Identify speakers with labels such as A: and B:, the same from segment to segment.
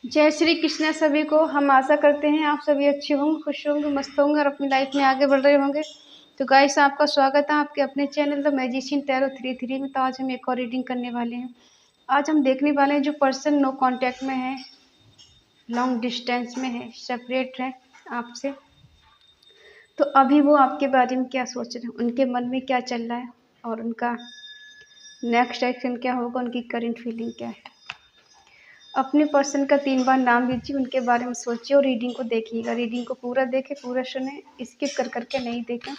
A: जय श्री कृष्ण सभी को। हम आशा करते हैं आप सभी अच्छे होंगे, खुश होंगे, मस्त होंगे और अपनी लाइफ में आगे बढ़ रहे होंगे। तो गाइस, आपका स्वागत है आपके अपने चैनल द मैजिशियन टैरो 33 में। तो आज हम एक और रीडिंग करने वाले हैं। आज हम देखने वाले हैं जो पर्सन नो कांटेक्ट में है, लॉन्ग डिस्टेंस में है, सेपरेट है आपसे, तो अभी वो आपके बारे में क्या सोच रहे हैं, उनके मन में क्या चल रहा है और उनका नेक्स्ट एक्शन क्या होगा, उनकी करंट फीलिंग क्या है। अपने पर्सन का 3 बार नाम लीजिए, उनके बारे में सोचिए और रीडिंग को देखिएगा। रीडिंग को पूरा देखें, पूरा सुने, स्किप कर करके नहीं देखें।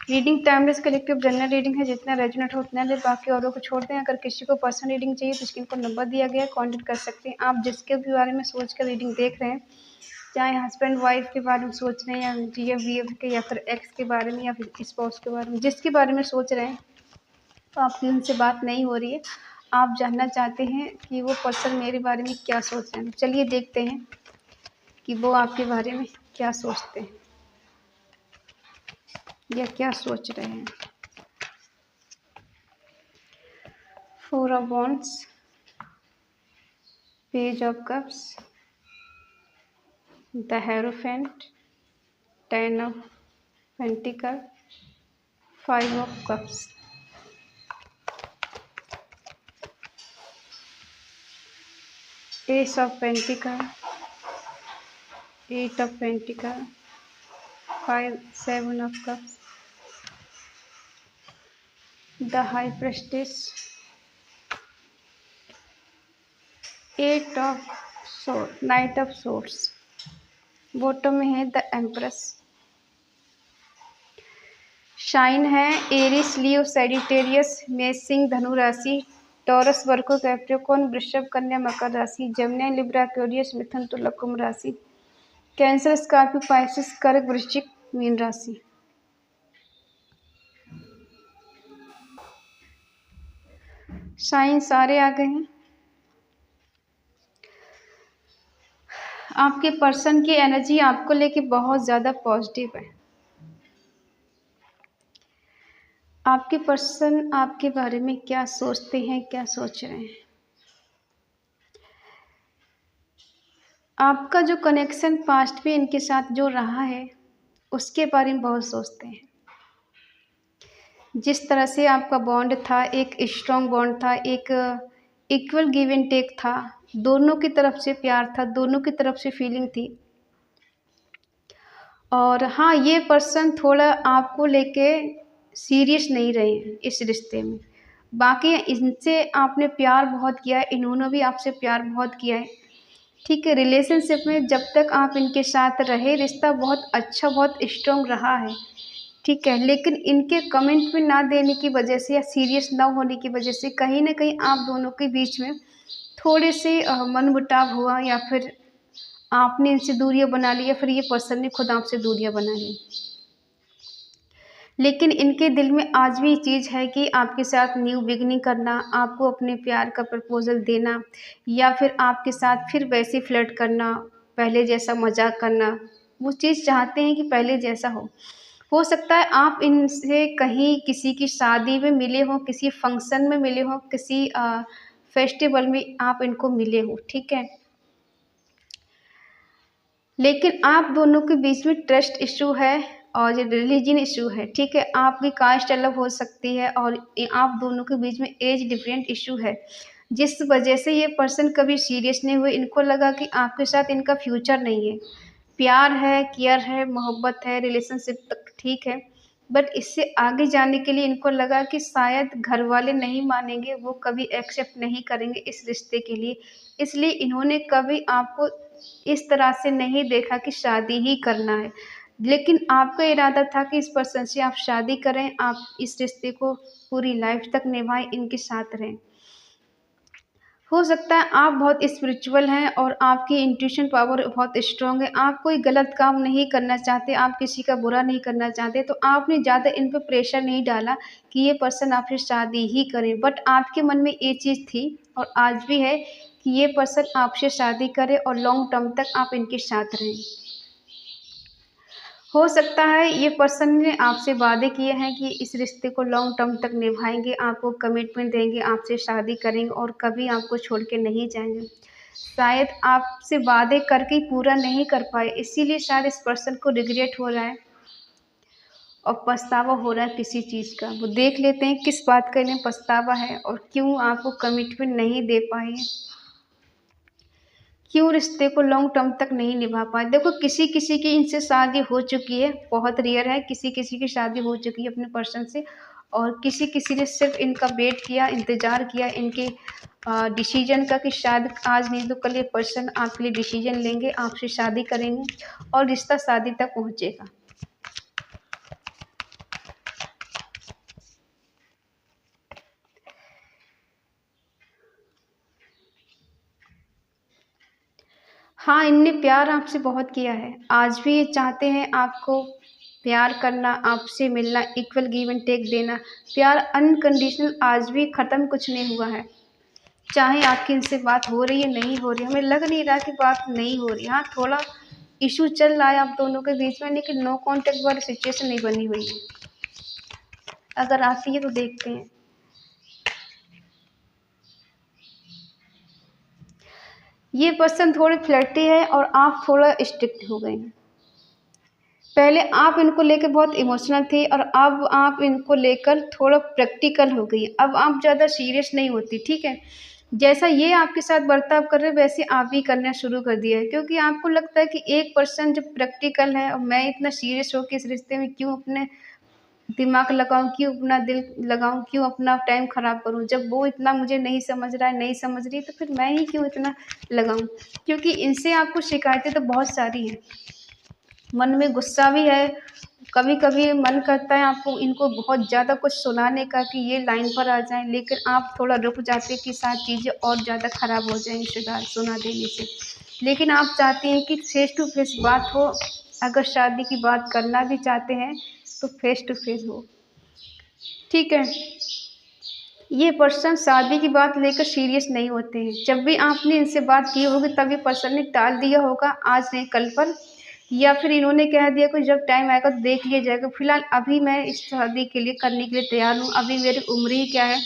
A: Reading timeless collective general reading है, जितना रेजोनेट हो उतना ले, बाकी औरों को छोड़ दें। अगर किसी को पर्सनल रीडिंग चाहिए तो स्क्रीन पर नंबर दिया गया है, कॉन्टेक्ट कर सकते हैं। आप जिसके भी बारे में सोच कर रीडिंग देख रहे हैं, चाहे हस्बैंड वाइफ के बारे में सोच रहे हैं या GF के या फिर एक्स के बारे में या फिर स्पाउस के बारे में, जिसके बारे में सोच रहे हैं, तो आपकी उनसे बात नहीं हो रही है, आप जानना चाहते हैं कि वो पर्सन मेरे बारे में क्या सोच रहे हैं। चलिए देखते हैं कि वो आपके बारे में क्या सोचते हैं या क्या सोच रहे हैं। 4 of wands, page of cups, the hierophant, 10 of pentacle, 5 of cups, S of pentacle, 8 of pentacle, 7 of cups, the high prestige, 8 of sword, night of swords, bottom में है द एम्प्रेस। शाइन है एरिस, लियो, Sagittarius, मेष, सिंह, धनु राशि, taurus, वर्गो, Capricorn, वृषभ, कन्या, मकर राशि, Jamuna, Libra, Aquarius, मिथुन, तुला, कुंभ राशि, कैंसर, स्कॉर्पियो, पाइसेस, कर्क, वृश्चिक, मीन राशि। साइन सारे आ गए हैं। आपके पर्सन की एनर्जी आपको लेके बहुत ज़्यादा पॉजिटिव है। आपके पर्सन आपके बारे में क्या सोचते हैं, क्या सोच रहे हैं। आपका जो कनेक्शन पास्ट में इनके साथ जो रहा है, उसके बारे में बहुत सोचते हैं। जिस तरह से आपका बॉन्ड था, एक स्ट्रॉन्ग बॉन्ड था, एक इक्वल गिव एंड टेक था, दोनों की तरफ से प्यार था, दोनों की तरफ से फीलिंग थी। और हाँ, ये पर्सन थोड़ा आपको लेके सीरियस नहीं रहे हैं इस रिश्ते में। बाकी इनसे आपने प्यार बहुत किया है, इन्होंने भी आपसे प्यार बहुत किया है, ठीक है। रिलेशनशिप में जब तक आप इनके साथ रहे, रिश्ता बहुत अच्छा, बहुत स्ट्रॉन्ग रहा है, ठीक है। लेकिन इनके कमेंट में ना देने की वजह से या सीरियस ना होने की वजह से कहीं ना कहीं आप दोनों के बीच में थोड़े से मनमुटाव हुआ, या फिर आपने इनसे दूरियां बना ली, या फिर ये पर्सन ने खुद आपसे दूरियां बना ली। लेकिन इनके दिल में आज भी ये चीज़ है कि आपके साथ न्यू बिगनिंग करना, आपको अपने प्यार का प्रपोजल देना, या फिर आपके साथ फिर वैसे फ्लर्ट करना, पहले जैसा मजाक करना, वो चीज़ चाहते हैं कि पहले जैसा हो सकता है आप इनसे कहीं किसी की शादी में मिले हो, किसी फंक्शन में मिले हो, किसी फेस्टिवल में आप इनको मिले हो, ठीक है। लेकिन आप दोनों के बीच में ट्रस्ट इशू है और रिलीजन इशू है, ठीक है। आपकी कास्ट अलग हो सकती है और आप दोनों के बीच में एज डिफरेंट इशू है, जिस वजह से ये पर्सन कभी सीरियस नहीं हुए। इनको लगा कि आपके साथ इनका फ्यूचर नहीं है। प्यार है, केयर है, मोहब्बत है, रिलेशनशिप तक ठीक है, बट इससे आगे जाने के लिए इनको लगा कि शायद घर वाले नहीं मानेंगे, वो कभी एक्सेप्ट नहीं करेंगे इस रिश्ते के लिए। इसलिए इन्होंने कभी आपको इस तरह से नहीं देखा कि शादी ही करना है। लेकिन आपका इरादा था कि इस पर्सन से आप शादी करें, आप इस रिश्ते को पूरी लाइफ तक निभाएं, इनके साथ रहें। हो सकता है आप बहुत स्पिरिचुअल हैं और आपकी इंट्यूशन पावर बहुत स्ट्रांग है, आप कोई गलत काम नहीं करना चाहते, आप किसी का बुरा नहीं करना चाहते, तो आपने ज़्यादा इन पर प्रेशर नहीं डाला कि ये पर्सन आपसे शादी ही करे। बट आपके मन में ये चीज़ थी और आज भी है कि ये पर्सन आपसे शादी करे और लॉन्ग टर्म तक आप इनके साथ रहें। हो सकता है ये पर्सन ने आपसे वादे किए हैं कि इस रिश्ते को लॉन्ग टर्म तक निभाएंगे, आपको कमिटमेंट देंगे, आपसे शादी करेंगे और कभी आपको छोड़ के नहीं जाएंगे। शायद आपसे वादे करके पूरा नहीं कर पाए, इसीलिए शायद इस पर्सन को रिग्रेट हो रहा है और पछतावा हो रहा है किसी चीज़ का। वो देख लेते हैं किस बात का इन्हें पछतावा है और क्यों आपको कमिटमेंट नहीं दे पाए हैं, क्यों रिश्ते को लॉन्ग टर्म तक नहीं निभा पाए। देखो किसी किसी की इनसे शादी हो चुकी है, बहुत रेयर है, किसी किसी की शादी हो चुकी है अपने पर्सन से, और किसी किसी ने सिर्फ इनका वेट किया, इंतज़ार किया इनके डिसीजन का कि शायद आज नहीं तो कल ये पर्सन आपके लिए डिसीजन लेंगे, आपसे शादी करेंगे और रिश्ता शादी तक पहुँचेगा। हाँ, इनने प्यार आपसे बहुत किया है, आज भी ये चाहते हैं आपको प्यार करना, आपसे मिलना, इक्वल गिव एंड टेक देना। प्यार अनकंडीशनल आज भी ख़त्म कुछ नहीं हुआ है। चाहे आपकी इनसे बात हो रही है, नहीं हो रही है, हमें लग नहीं रहा कि बात नहीं हो रही। हाँ, थोड़ा इश्यू चल रहा है आप दोनों के बीच में, लेकिन नो कॉन्टैक्ट वाली सिचुएशन नहीं बनी हुई है। अगर आती है तो देखते हैं। ये पर्सन थोड़े फ्लर्टी है और आप थोड़ा स्ट्रिक्ट हो गए हैं। पहले आप इनको लेकर बहुत इमोशनल थे और अब आप इनको लेकर थोड़ा प्रैक्टिकल हो गई। अब आप ज़्यादा सीरियस नहीं होती, ठीक है? जैसा ये आपके साथ बर्ताव कर रहे हैं वैसे आप भी करना शुरू कर दिया है, क्योंकि आपको लगता है कि एक पर्सन जब प्रैक्टिकल है और मैं इतना सीरियस होकर इस रिश्ते में क्यों अपने दिमाग लगाऊँ, क्यों अपना दिल लगाऊँ, क्यों अपना टाइम ख़राब करूँ? जब वो इतना मुझे नहीं समझ रहा है, नहीं समझ रही, तो फिर मैं ही क्यों इतना लगाऊँ? क्योंकि इनसे आपको शिकायतें तो बहुत सारी हैं। मन में गुस्सा भी है, कभी-कभी मन करता है आपको इनको बहुत ज़्यादा कुछ सुनाने का कि ये लाइन पर आ जाएँ, लेकिन आप थोड़ा रुक जाते कि शायद चीज़ें और ज़्यादा ख़राब हो जाएँ सुना देने से। लेकिन आप चाहती हैं कि फ़ेस टू फ़ेस बात हो, अगर शादी की बात करना भी चाहते हैं तो फ़ेस टू फ़ेस हो, ठीक है? ये पर्सन शादी की बात लेकर सीरियस नहीं होते हैं। जब भी आपने इनसे बात की होगी तब ये पर्सन ने टाल दिया होगा, आज नहीं कल पर, या फिर इन्होंने कह दिया कि जब टाइम आएगा तो देख लिया जाएगा। फिलहाल अभी मैं इस शादी के लिए करने के लिए तैयार हूँ, अभी मेरी उम्र ही क्या है,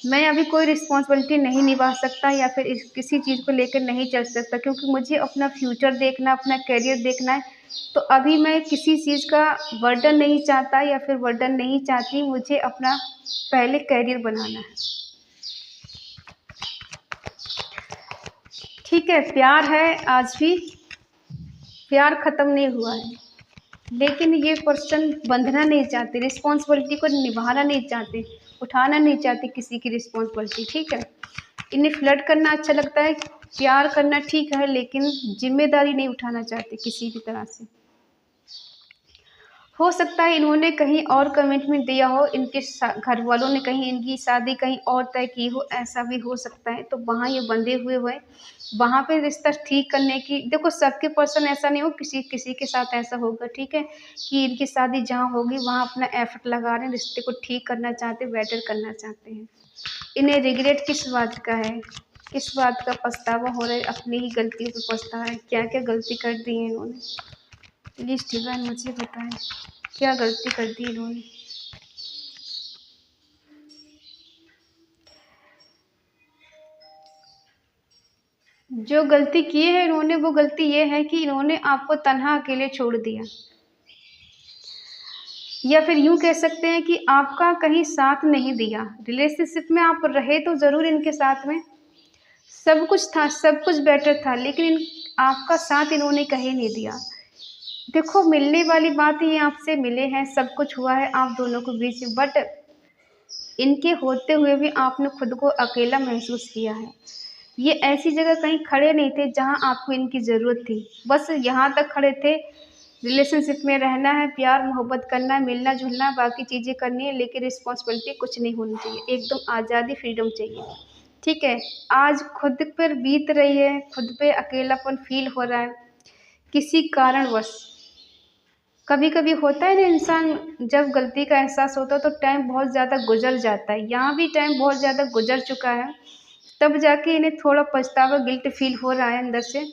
A: मैं अभी कोई रिस्पॉन्सिबिलिटी नहीं निभा सकता या फिर किसी चीज़ को लेकर नहीं चल सकता, क्योंकि मुझे अपना फ्यूचर देखना, अपना करियर देखना है। तो अभी मैं किसी चीज़ का बर्डन नहीं चाहता या फिर बर्डन नहीं चाहती, मुझे अपना पहले करियर बनाना है, ठीक है? प्यार है आज भी, प्यार ख़त्म नहीं हुआ है, लेकिन ये पर्सन बंधना नहीं चाहते, रिस्पॉन्सिबिलिटी को निभाना नहीं चाहते, उठाना नहीं चाहते किसी की रिस्पॉन्सिबिलिटी, ठीक है? इन्हें फ्लर्ट करना अच्छा लगता है, प्यार करना ठीक है, लेकिन ज़िम्मेदारी नहीं उठाना चाहते किसी भी तरह से। हो सकता है इन्होंने कहीं और कमिटमेंट दिया हो, इनके घर वालों ने कहीं इनकी शादी कहीं और तय की हो, ऐसा भी हो सकता है। तो वहाँ ये बंधे हुए वहाँ पे रिश्ता ठीक करने की, देखो सबके पर्सन ऐसा नहीं हो, किसी किसी के साथ ऐसा होगा, ठीक है? कि इनकी शादी जहाँ होगी वहाँ अपना एफर्ट लगा रहे हैं, रिश्ते को ठीक करना चाहते हैं, बेटर करना चाहते हैं। इन्हें रिग्रेट किस बात का है, किस बात का पछतावा हो रहा है, अपनी ही गलतियों पे पछता है। क्या क्या गलती कर दी है इन्होंने, प्लीज़ डिवाइन मुझे बताएं क्या गलती कर दी इन्होंने। जो गलती की है इन्होंने, वो गलती ये है कि इन्होंने आपको तन्हा अकेले छोड़ दिया, या फिर यूं कह सकते हैं कि आपका कहीं साथ नहीं दिया। रिलेशनशिप में आप रहे तो ज़रूर इनके साथ में, सब कुछ था, सब कुछ बेटर था, लेकिन आपका साथ इन्होंने कहीं नहीं दिया। देखो मिलने वाली बात ही आपसे मिले हैं, सब कुछ हुआ है आप दोनों के बीच, बट इनके होते हुए भी आपने खुद को अकेला महसूस किया है। ये ऐसी जगह कहीं खड़े नहीं थे जहाँ आपको इनकी ज़रूरत थी, बस यहाँ तक खड़े थे, रिलेशनशिप में रहना है, प्यार मोहब्बत करना है, मिलना जुलना है, बाकी चीज़ें करनी है, लेकिन रिस्पॉन्सिबिलिटी कुछ नहीं होनी चाहिए, एकदम आज़ादी फ्रीडम चाहिए, ठीक है? आज खुद पर बीत रही है, खुद पे अकेलापन फील हो रहा है किसी कारणवश। कभी कभी होता है ना, इंसान जब गलती का एहसास होता है तो टाइम बहुत ज़्यादा गुजर जाता है, यहाँ भी टाइम बहुत ज़्यादा गुजर चुका है, तब जाके इन्हें थोड़ा पछतावा, गिल्ट फील हो रहा है अंदर से,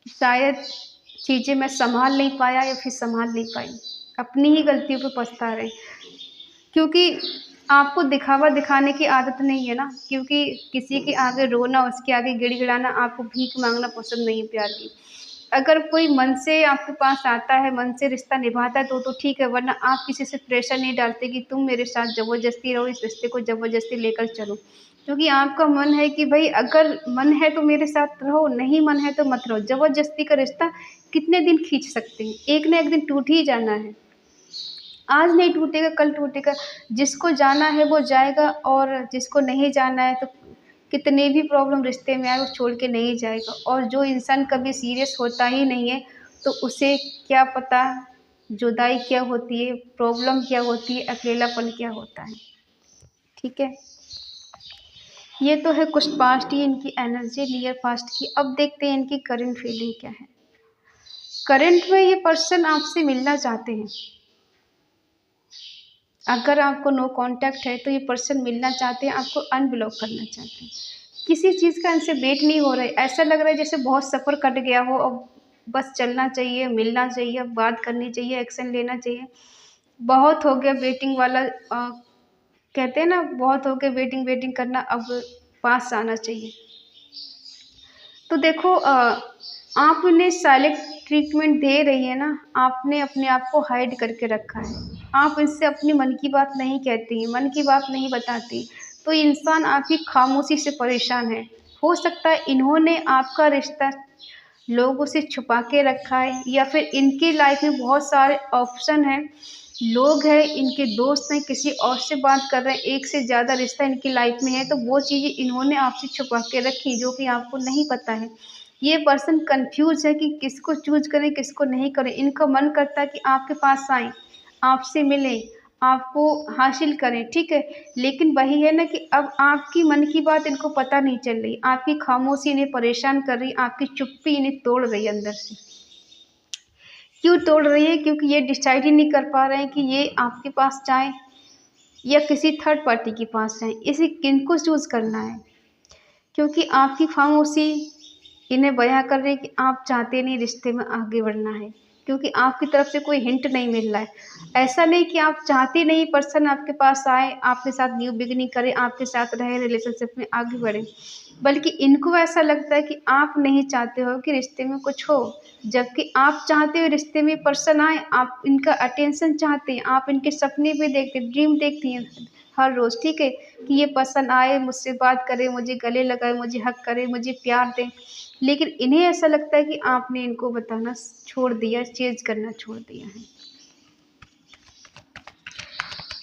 A: शायद चीज़ें मैं संभाल नहीं पाया या फिर संभाल नहीं पाई, अपनी ही गलतियों पे पछता रहे। क्योंकि आपको दिखावा दिखाने की आदत नहीं है ना, क्योंकि किसी के आगे रोना, उसके आगे गिड़गिड़ाना, आपको भीख मांगना पसंद नहीं है प्यार की। अगर कोई मन से आपके पास आता है, मन से रिश्ता निभाता है तो ठीक है, वरना आप किसी से प्रेशर नहीं डालते कि तुम मेरे साथ ज़बरदस्ती रहो, इस रिश्ते को ज़बरदस्ती लेकर चलो। क्योंकि आपका मन है कि भई अगर मन है तो मेरे साथ रहो, नहीं मन है तो मत रहो। ज़बरदस्ती का रिश्ता कितने दिन खींच सकते हैं? एक ना एक दिन टूट ही जाना है। आज नहीं टूटेगा, कल टूटेगा। जिसको जाना है वो जाएगा, और जिसको नहीं जाना है तो कितने भी प्रॉब्लम रिश्ते में आए वो छोड़ के नहीं जाएगा। और जो इंसान कभी सीरियस होता ही नहीं है तो उसे क्या पता जुदाई क्या होती है, प्रॉब्लम क्या होती है, अकेलापन क्या होता है। ठीक है, ये तो है कुछ पास्ट ही इनकी एनर्जी नियर पास्ट की। अब देखते हैं इनकी करंट फीलिंग क्या है। करंट में ये पर्सन आपसे मिलना चाहते हैं। अगर आपको नो कांटेक्ट है तो ये पर्सन मिलना चाहते हैं, आपको अनब्लॉक करना चाहते हैं। किसी चीज़ का इनसे वेट नहीं हो रहा है। ऐसा लग रहा है जैसे बहुत सफ़र कट गया हो, अब बस चलना चाहिए, मिलना चाहिए, बात करनी चाहिए, एक्शन लेना चाहिए। बहुत हो गया वेटिंग वाला, कहते हैं ना, बहुत हो गया वेटिंग वेटिंग करना, अब पास आना चाहिए। तो देखो, आप उन्हें साइलेंट ट्रीटमेंट दे रही है ना, आपने अपने आप को हाइड करके रखा है। आप इनसे अपनी मन की बात नहीं कहती, मन की बात नहीं बताती, तो इंसान आपकी खामोशी से परेशान है। हो सकता है इन्होंने आपका रिश्ता लोगों से छुपा के रखा है, या फिर इनकी लाइफ में बहुत सारे ऑप्शन हैं, लोग हैं, इनके दोस्त हैं, किसी और से बात कर रहे हैं, एक से ज़्यादा रिश्ता इनकी लाइफ में है, तो वो चीज़ें इन्होंने आपसे छुपा के रखी जो कि आपको नहीं पता है। ये पर्सन कंफ्यूज है कि किसको चूज करें, किसको नहीं करें। इनका मन करता है कि आपके पास आएं, आपसे मिलें, आपको हासिल करें, ठीक है। लेकिन वही है ना कि अब आपकी मन की बात इनको पता नहीं चल रही, आपकी खामोशी इन्हें परेशान कर रही, आपकी चुप्पी इन्हें तोड़ रही है अंदर से। क्यों तोड़ रही है? क्योंकि ये डिसाइड ही नहीं कर पा रहे हैं कि ये आपके पास जाएं या किसी थर्ड पार्टी के पास जाएं। इसे किनको चूज करना है? क्योंकि आपकी खामोशी इन्हें बयां कर रही है कि आप चाहते नहीं रिश्ते में आगे बढ़ना है, क्योंकि आपकी तरफ से कोई हिंट नहीं मिल रहा है। ऐसा नहीं कि आप चाहते नहीं पर्सन आपके पास आए, आपके साथ न्यू बिगिनिंग करे, आपके साथ रहे, रिलेशनशिप में आगे बढ़े, बल्कि इनको ऐसा लगता है कि आप नहीं चाहते हो कि रिश्ते में कुछ हो, जबकि आप चाहते हो रिश्ते में पर्सन आए, आप इनका अटेंशन चाहते हैं, आप इनके सपने भी देखते, ड्रीम देखती हैं हर रोज़, ठीक है, कि ये पर्सन आए, मुझसे बात करे, मुझे गले लगाए, मुझे हक करे, मुझे प्यार दें। लेकिन इन्हें ऐसा लगता है कि आपने इनको बताना छोड़ दिया, चेज़ करना छोड़ दिया है।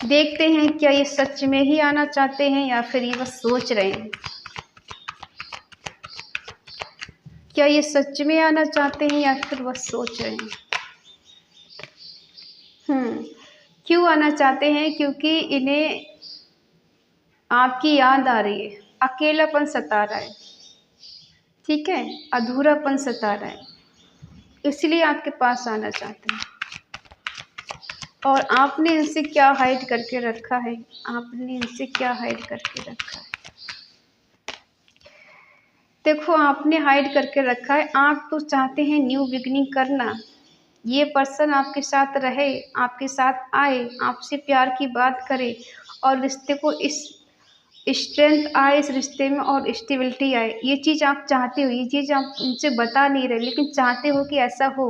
A: देखते हैं क्या ये सच में ही आना चाहते हैं या फिर ये बस सोच रहे हैं। क्या ये सच में आना चाहते हैं या फिर बस सोच रहे हैं? क्यों आना चाहते हैं? क्योंकि इन्हें आपकी याद आ रही है, अकेलापन सता रहा है, ठीक है, अधूरापन सता रहा है, इसलिए आपके पास आना चाहते हैं। और आपने इनसे क्या हाइड करके रखा है? आपने इनसे क्या हाइड करके रखा है? देखो, आपने हाइड करके रखा है, आप तो चाहते हैं न्यू बिगनिंग करना, ये पर्सन आपके साथ रहे, आपके साथ आए, आपसे प्यार की बात करे, और रिश्ते को इस स्ट्रेंथ आए इस रिश्ते में, और स्टेबिलिटी आए। ये चीज़ आप चाहते हो, ये चीज़ आप उनसे बता नहीं रहे, लेकिन चाहते हो कि ऐसा हो।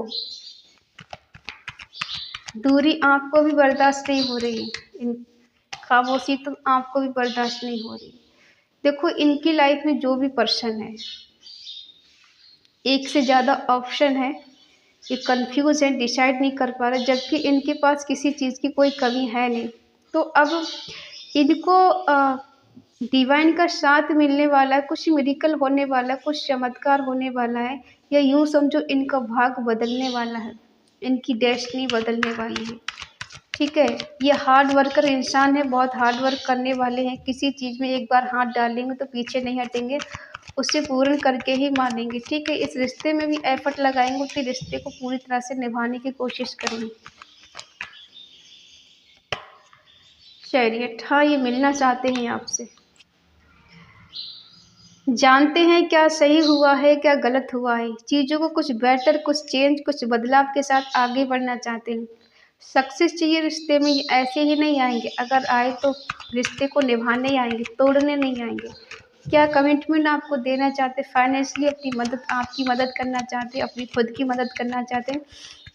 A: दूरी आपको भी बर्दाश्त नहीं हो रही, इन खामोशी तो आपको भी बर्दाश्त नहीं हो रही। देखो, इनकी लाइफ में जो भी पर्सन है, एक से ज़्यादा ऑप्शन है, ये कंफ्यूज है, डिसाइड नहीं कर पा रहे, जबकि इनके पास किसी चीज़ की कोई कमी है नहीं। तो अब इनको डिवाइन का साथ मिलने वाला है, कुछ मिरेकल होने वाला है, कुछ चमत्कार होने वाला है, या यूँ समझो इनका भाग बदलने वाला है, इनकी डेस्टिनी बदलने वाली है, ठीक है। ये हार्ड वर्कर इंसान है, बहुत हार्ड वर्क करने वाले हैं, किसी चीज़ में एक बार हाथ डालेंगे तो पीछे नहीं हटेंगे, उसे पूर्ण करके ही मानेंगे, ठीक है। इस रिश्ते में भी एफर्ट लगाएंगे कि रिश्ते को पूरी तरह से निभाने की कोशिश करेंगे। चैरियट, हाँ, ये मिलना चाहते हैं आपसे, जानते हैं क्या सही हुआ है, क्या गलत हुआ है, चीज़ों को कुछ बेटर, कुछ चेंज, कुछ बदलाव के साथ आगे बढ़ना चाहते हैं। सक्सेस चाहिए रिश्ते में, ये ऐसे ही नहीं आएंगे। अगर आए तो रिश्ते को निभाने आएंगे, तोड़ने नहीं आएंगे। क्या कमिटमेंट आपको देना चाहते, फाइनेंशियली अपनी मदद, आपकी मदद करना चाहते हैं, अपनी खुद की मदद करना चाहते हैं,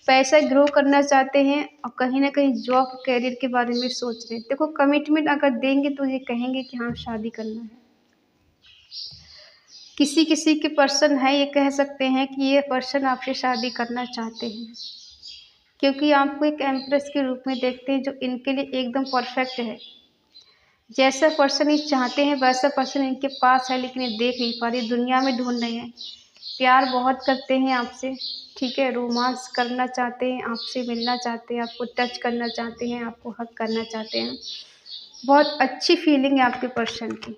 A: पैसा ग्रो करना चाहते हैं, और कहीं ना कहीं जॉब कैरियर के बारे में सोच रहे हैं। देखो कमिटमेंट अगर देंगे तो ये कहेंगे कि हाँ शादी करना है। किसी किसी के पर्सन है, ये कह सकते हैं कि ये पर्सन आपसे शादी करना चाहते हैं, क्योंकि आपको एक एम्प्रेस के रूप में देखते हैं जो इनके लिए एकदम परफेक्ट है। जैसा पर्सन ये चाहते हैं वैसा पर्सन इनके पास है, लेकिन ये देख नहीं पा रही, दुनिया में ढूंढ रहे हैं। प्यार बहुत करते हैं आपसे, ठीक है, रोमांस करना चाहते हैं, आपसे मिलना चाहते हैं, आपको टच करना चाहते हैं, आपको हक करना चाहते हैं। बहुत अच्छी फीलिंग है आपके पर्सन की,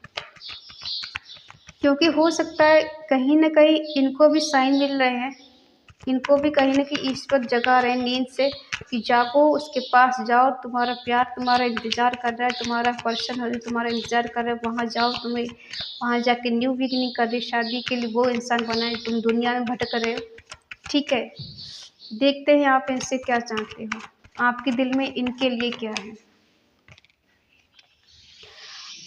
A: क्योंकि हो सकता है कहीं ना कहीं इनको भी साइन मिल रहे हैं, इनको भी कहीं ना कहीं ईश्वर जगा रहे हैं नींद से कि जागो, उसके पास जाओ, तुम्हारा प्यार तुम्हारा इंतजार कर रहा है, तुम्हारा पर्सन है तुम्हारा इंतजार कर रहा है, वहाँ जाओ, तुम्हें वहाँ जाके न्यू बिगिनिंग कर रही, शादी के लिए वो इंसान बनाए, तुम दुनिया में भटक रहे हो। ठीक है, देखते हैं आप इनसे क्या चाहते हो, आपके दिल में इनके लिए क्या है।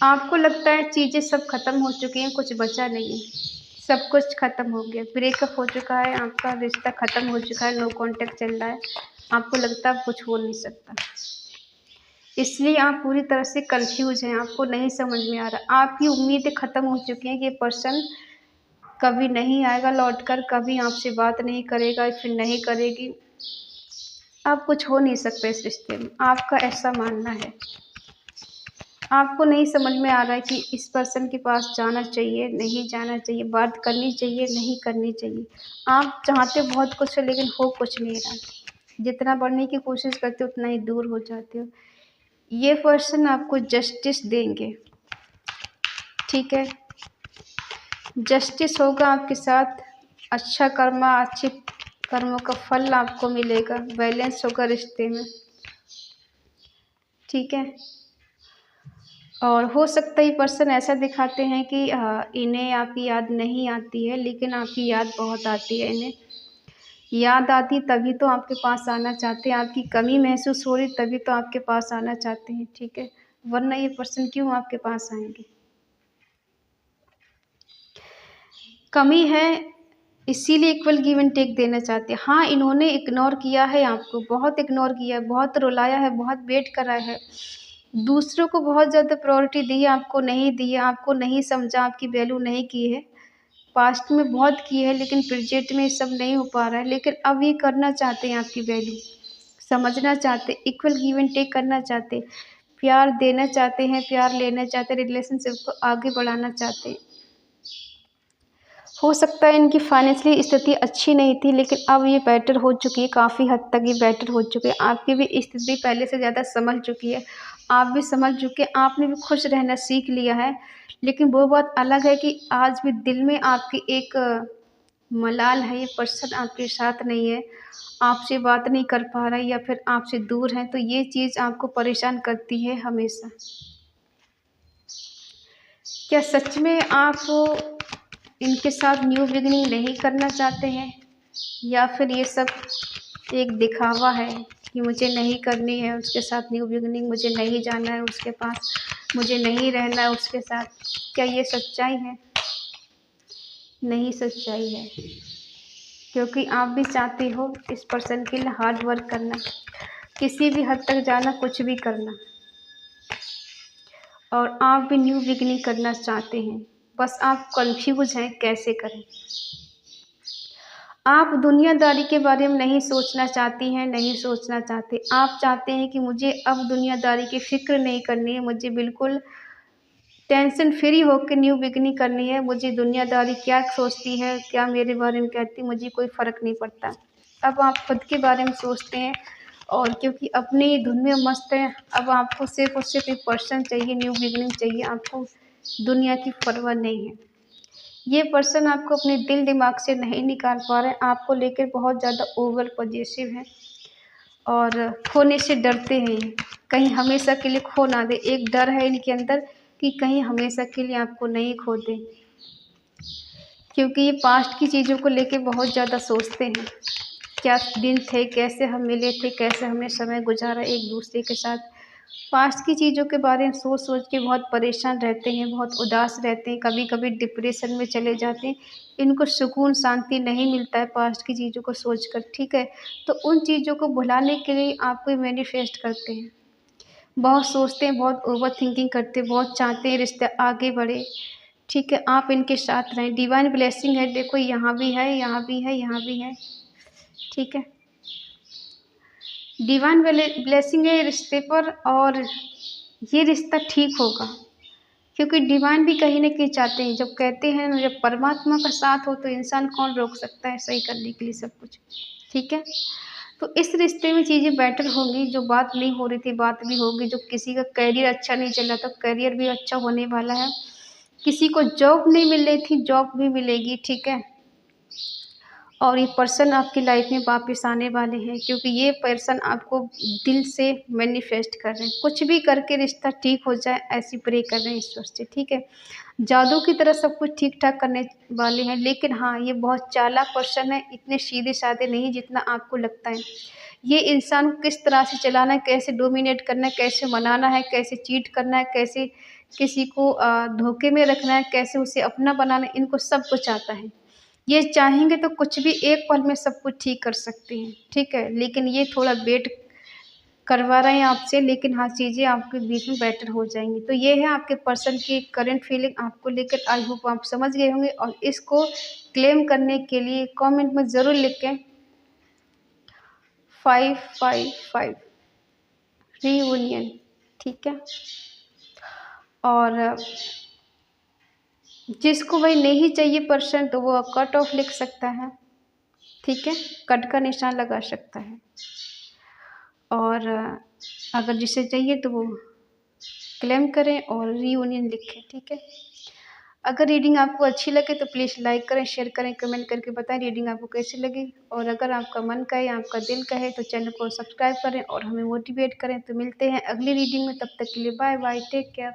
A: आपको लगता है चीज़ें सब खत्म हो चुकी हैं, कुछ बचा नहीं है, सब कुछ खत्म हो गया, ब्रेकअप हो चुका है, आपका रिश्ता खत्म हो चुका है, नो कांटेक्ट चल रहा है, आपको लगता है कुछ हो नहीं सकता, इसलिए आप पूरी तरह से कंफ्यूज हैं, आपको नहीं समझ में आ रहा, आपकी उम्मीदें खत्म हो चुकी हैं कि ये पर्सन कभी नहीं आएगा लौटकर, कभी आपसे बात नहीं करेगा, फिर नहीं करेगी, अब कुछ हो नहीं सकता इस रिश्ते में, आपका ऐसा मानना है। आपको नहीं समझ में आ रहा है कि इस पर्सन के पास जाना चाहिए, नहीं जाना चाहिए, बात करनी चाहिए, नहीं करनी चाहिए। आप चाहते बहुत कुछ है लेकिन हो कुछ नहीं रहा, जितना बढ़ने की कोशिश करते हो उतना ही दूर हो जाते हो। ये पर्सन आपको जस्टिस देंगे, ठीक है, जस्टिस होगा आपके साथ, अच्छा कर्मा, अच्छे कर्मों का फल आपको मिलेगा, बैलेंस होगा रिश्ते में, ठीक है। और हो सकता है ये पर्सन ऐसा दिखाते हैं कि इन्हें आपकी याद नहीं आती है, लेकिन आपकी याद बहुत आती है इन्हें, याद आती तभी तो आपके पास आना चाहते हैं, आपकी कमी महसूस हो रही तभी तो आपके पास आना चाहते हैं, ठीक है, वरना ये पर्सन क्यों आपके पास आएंगे। कमी है इसीलिए इक्वल गिव एंड टेक देना चाहते हैं। हाँ, इन्होंने इग्नोर किया है आपको, बहुत इग्नोर किया है, बहुत रुलाया है, बहुत वेट करा है, दूसरों को बहुत ज़्यादा प्रायोरिटी दी है, आपको नहीं दी है, आपको नहीं समझा, आपकी वैल्यू नहीं की है, पास्ट में बहुत की है, लेकिन प्रेजेंट में सब नहीं हो पा रहा है, लेकिन अब ये करना चाहते हैं, आपकी वैल्यू समझना चाहते, इक्वल गिव एंड टेक करना चाहते, प्यार देना चाहते हैं, प्यार लेना चाहते, रिलेशनशिप को आगे बढ़ाना चाहते हैं। हो सकता है इनकी फाइनेंशियली स्थिति अच्छी नहीं थी, लेकिन अब ये बेटर हो चुकी है, काफ़ी हद तक ये बेटर हो चुकी है, आपकी भी स्थिति पहले से ज़्यादा संभल चुकी है, आप भी संभल चुके हैं, आपने भी खुश रहना सीख लिया है। लेकिन वो बात अलग है कि आज भी दिल में आपकी एक मलाल है, ये पर्सन आपके साथ नहीं है, आपसे बात नहीं कर पा रहा है या फिर आपसे दूर है, तो ये चीज़ आपको परेशान करती है हमेशा। क्या सच में आप इनके साथ न्यू बिगिनिंग नहीं करना चाहते हैं, या फिर ये सब एक दिखावा है कि मुझे नहीं करनी है उसके साथ न्यू बिगिनिंग, मुझे नहीं जाना है उसके पास, मुझे नहीं रहना है उसके साथ। क्या ये सच्चाई है? नहीं सच्चाई है, क्योंकि आप भी चाहते हो इस पर्सन के लिए हार्ड वर्क करना, किसी भी हद तक जाना, कुछ भी करना, और आप भी न्यू बिगिनिंग करना चाहते हैं, बस आप कंफ्यूज हैं कैसे करें। आप दुनियादारी के बारे में नहीं सोचना चाहती हैं, नहीं सोचना चाहते, आप चाहते हैं कि मुझे अब दुनियादारी की फ़िक्र नहीं करनी है, मुझे बिल्कुल टेंशन फ्री होकर न्यू बिगिनिंग करनी है, मुझे दुनियादारी क्या सोचती है, क्या मेरे बारे में कहती है, मुझे कोई फ़र्क नहीं पड़ता। अब आप खुद के बारे में सोचते हैं, और क्योंकि अपनी धुन में मस्त हैं, अब आपको सिर्फ़ और सिर्फ एक पर्सन चाहिए, न्यू बिगिनिंग चाहिए, आपको दुनिया की परवाह नहीं है। ये पर्सन आपको अपने दिल दिमाग से नहीं निकाल पा रहे हैं, आपको लेकर बहुत ज़्यादा ओवर पॉजिटिव हैं, और खोने से डरते हैं ये, कहीं हमेशा के लिए खो ना दे, एक डर है इनके अंदर कि कहीं हमेशा के लिए आपको नहीं खो दें, क्योंकि ये पास्ट की चीज़ों को लेके बहुत ज़्यादा सोचते हैं, क्या दिन थे, कैसे हम मिले थे, कैसे हमने समय गुजारा एक दूसरे के साथ। पास्ट की चीज़ों के बारे में सोच सोच के बहुत परेशान रहते हैं, बहुत उदास रहते हैं, कभी कभी डिप्रेशन में चले जाते हैं। इनको सुकून शांति नहीं मिलता है पास्ट की चीज़ों को सोच कर, ठीक है। तो उन चीज़ों को भुलाने के लिए आपको मैनिफेस्ट करते हैं, बहुत सोचते हैं, बहुत ओवर थिंकिंग करते हैं, बहुत चाहते हैं रिश्ते आगे बढ़े, ठीक है। आप इनके साथ रहें, डिवाइन ब्लेसिंग है, देखो यहाँ भी है, यहाँ भी है, यहाँ भी है, ठीक है। डिवाइन ब्लेसिंग है रिश्ते पर, और ये रिश्ता ठीक होगा, क्योंकि डिवाइन भी कहीं न कहीं चाहते हैं। जब कहते हैं ना, जब परमात्मा का साथ हो तो इंसान कौन रोक सकता है सही करने के लिए सब कुछ, ठीक है। तो इस रिश्ते में चीज़ें बेटर होंगी, जो बात नहीं हो रही थी बात भी होगी, जो किसी का करियर अच्छा नहीं चल रहा था करियर भी अच्छा होने वाला है, किसी को जॉब नहीं मिल रही थी जॉब भी मिलेगी, ठीक है। और ये पर्सन आपकी लाइफ में वापस आने वाले हैं, क्योंकि ये पर्सन आपको दिल से मैनिफेस्ट कर रहे हैं, कुछ भी करके रिश्ता ठीक हो जाए ऐसी प्रे कर रहे हैं ईश्वर से, ठीक है। जादू की तरह सब कुछ ठीक ठाक करने वाले हैं, लेकिन हाँ ये बहुत चालाक पर्सन है, इतने सीधे साधे नहीं जितना आपको लगता है। ये इंसान को किस तरह से चलाना है, कैसे डोमिनेट करना है, कैसे मनाना है, कैसे चीट करना है, कैसे किसी को धोखे में रखना है, कैसे उसे अपना बनाना है, इनको सब कुछ आता है। ये चाहेंगे तो कुछ भी एक पल में सब कुछ ठीक कर सकते हैं, ठीक है। लेकिन ये थोड़ा वेट करवा रहे हैं आपसे, लेकिन हाँ चीज़ें आपके बीच में बेटर हो जाएंगी। तो ये है आपके पर्सन की करंट फीलिंग आपको लेकर, आई होप आप समझ गए होंगे। और इसको क्लेम करने के लिए कमेंट में ज़रूर लिखें 555 रीयूनियन, ठीक है। और जिसको वही नहीं चाहिए पर्सन तो वो कट ऑफ लिख सकता है, ठीक है, कट का निशान लगा सकता है। और अगर जिसे चाहिए तो वो क्लेम करें और रीयूनियन लिखें, ठीक है। अगर रीडिंग आपको अच्छी लगे तो प्लीज़ लाइक करें, शेयर करें, कमेंट करके बताएं रीडिंग आपको कैसी लगी। और अगर आपका मन कहे, आपका दिल कहे तो चैनल को सब्सक्राइब करें और हमें मोटिवेट करें। तो मिलते हैं अगली रीडिंग में, तब तक के लिए बाय बाय, टेक केयर।